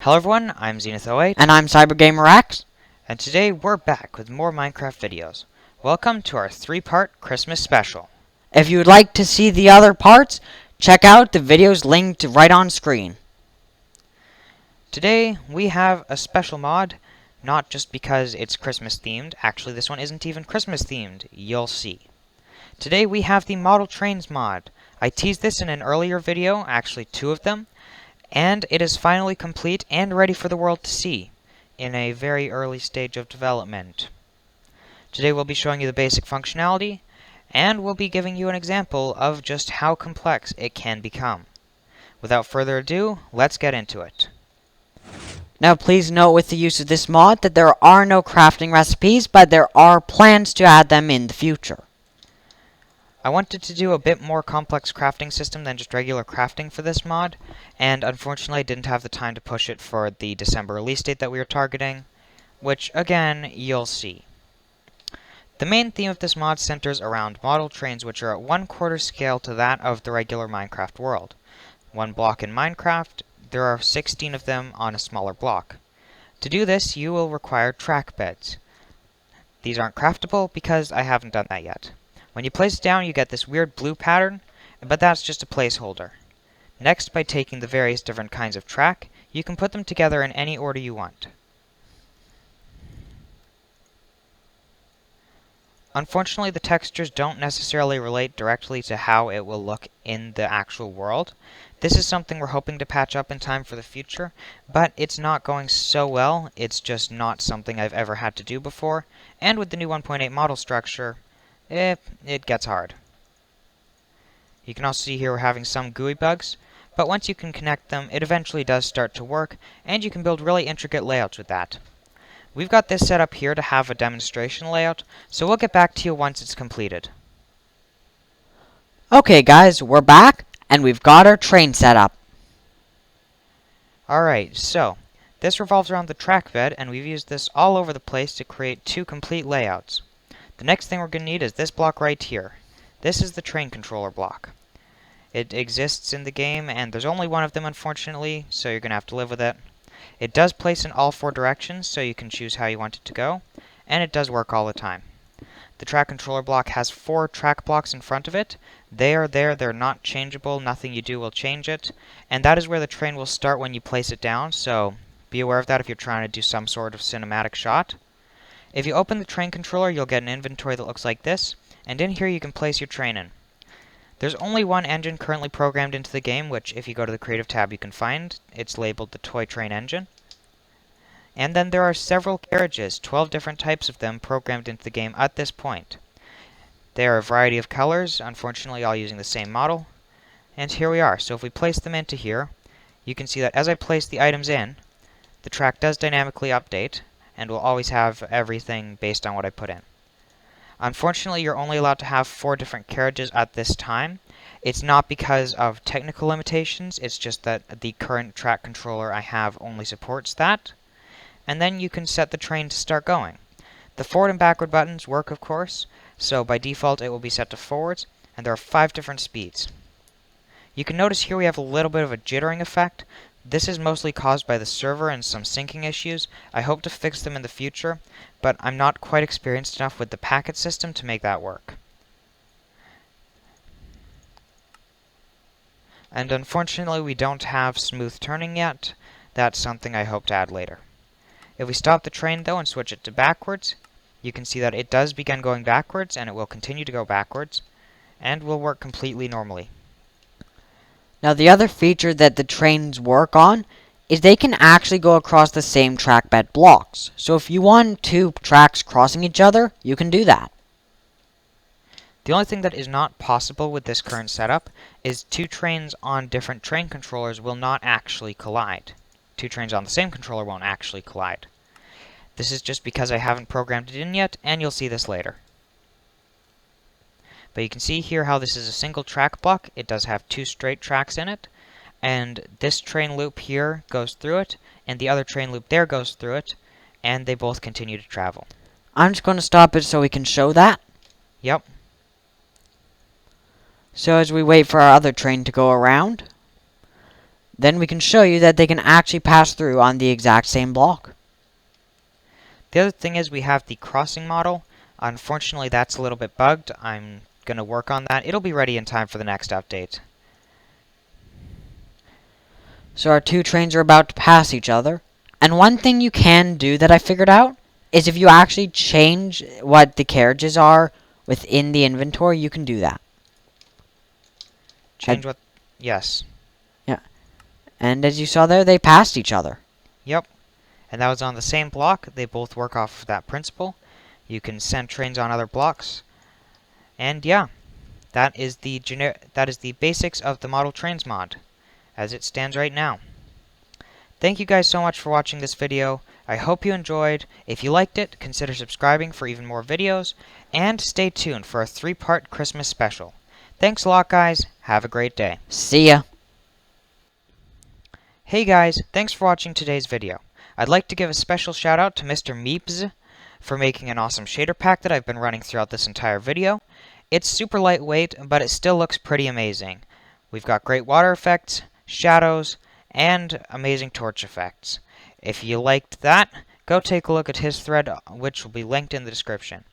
Hello everyone, I'm Zenith08, And I'm CyberGamerX. and today we're back with more Minecraft videos. Welcome to our 3-part Christmas special. If you would like to see the other parts, check out the videos linked right on screen. Today we have a special mod, not just because it's Christmas themed. Actually, this one isn't even Christmas themed, you'll see. Today we have the Model Trains mod. I teased this in an earlier video, actually 2 of them, and it is finally complete and ready for the world to see, in a very early stage of development. Today we'll be showing you the basic functionality, and we'll be giving you an example of just how complex it can become. Without further ado, let's get into it. Now please note with the use of this mod that there are no crafting recipes, but there are plans to add them in the future. I wanted to do a bit more complex crafting system than just regular crafting for this mod, and unfortunately I didn't have the time to push it for the December release date that we were targeting, which again, you'll see. The main theme of this mod centers around model trains, which are at 1/4 scale to that of the regular Minecraft world. 1 block in Minecraft, there are 16 of them on a smaller block. To do this, you will require track beds. These aren't craftable because I haven't done that yet. When you place it down, you get this weird blue pattern, but that's just a placeholder. Next, by taking the various different kinds of track, you can put them together in any order you want. Unfortunately, the textures don't necessarily relate directly to how it will look in the actual world. This is something we're hoping to patch up in time for the future, but it's not going so well. It's just not something I've ever had to do before, and with the new 1.8 model structure, it gets hard. You can also see here we're having some GUI bugs, but once you can connect them, it eventually does start to work, and you can build really intricate layouts with that. We've got this set up here to have a demonstration layout, so we'll get back to you once it's completed. Okay guys, we're back, and we've got our train set up. Alright, so, this revolves around the track bed, and we've used this all over the place to create 2 complete layouts. The next thing we're going to need is this block right here. This is the train controller block. It exists in the game, and there's only one of them unfortunately, so you're going to have to live with it. It does place in all 4 directions, so you can choose how you want it to go, and it does work all the time. The track controller block has 4 track blocks in front of it. They are there, they're not changeable, nothing you do will change it, and that is where the train will start when you place it down, so be aware of that if you're trying to do some sort of cinematic shot. If you open the train controller, you'll get an inventory that looks like this, and in here you can place your train in. There's only one engine currently programmed into the game, which if you go to the Creative tab you can find. It's labeled the Toy Train Engine. And then there are several carriages, 12 different types of them programmed into the game at this point. They are a variety of colors, unfortunately all using the same model. And here we are. So if we place them into here, you can see that as I place the items in, the track does dynamically update, and will always have everything based on what I put in. Unfortunately, you're only allowed to have 4 different carriages at this time. It's not because of technical limitations, it's just that the current track controller I have only supports that. And then you can set the train to start going. The forward and backward buttons work, of course, so by default it will be set to forwards, and there are 5 different speeds. You can notice here we have a little bit of a jittering effect. This is mostly caused by the server and some syncing issues. I hope to fix them in the future, but I'm not quite experienced enough with the packet system to make that work. And unfortunately we don't have smooth turning yet. That's something I hope to add later. If we stop the train though and switch it to backwards, you can see that it does begin going backwards, and it will continue to go backwards, and will work completely normally. Now the other feature that the trains work on is they can actually go across the same track bed blocks. So if you want 2 tracks crossing each other, you can do that. The only thing that is not possible with this current setup is 2 trains on different train controllers will not actually collide. 2 trains on the same controller won't actually collide. This is just because I haven't programmed it in yet, and you'll see this later. But you can see here how this is a single track block. It does have 2 straight tracks in it, and this train loop here goes through it, and the other train loop there goes through it, and they both continue to travel. I'm just going to stop it so we can show that. Yep. So as we wait for our other train to go around, then we can show you that they can actually pass through on the exact same block. The other thing is we have the crossing model. Unfortunately, that's a little bit bugged. I'm going to work on that. It'll be ready in time for the next update. So our two trains are about to pass each other. And one thing you can do that I figured out is if you actually change what the carriages are within the inventory, you can do that. Change what? Yes. Yeah. And as you saw there, they passed each other. Yep. And that was on the same block. They both work off of that principle. You can send trains on other blocks. And yeah, that is the basics of the model trains mod as it stands right now. Thank you guys so much for watching this video. I hope you enjoyed. If you liked it, consider subscribing for even more videos, and stay tuned for a 3-part Christmas special. Thanks a lot, guys. Have a great day. See ya. Hey guys, thanks for watching today's video. I'd like to give a special shout out to Mr. Meeps for making an awesome shader pack that I've been running throughout this entire video. It's super lightweight, but it still looks pretty amazing. We've got great water effects, shadows, and amazing torch effects. If you liked that, go take a look at his thread, which will be linked in the description.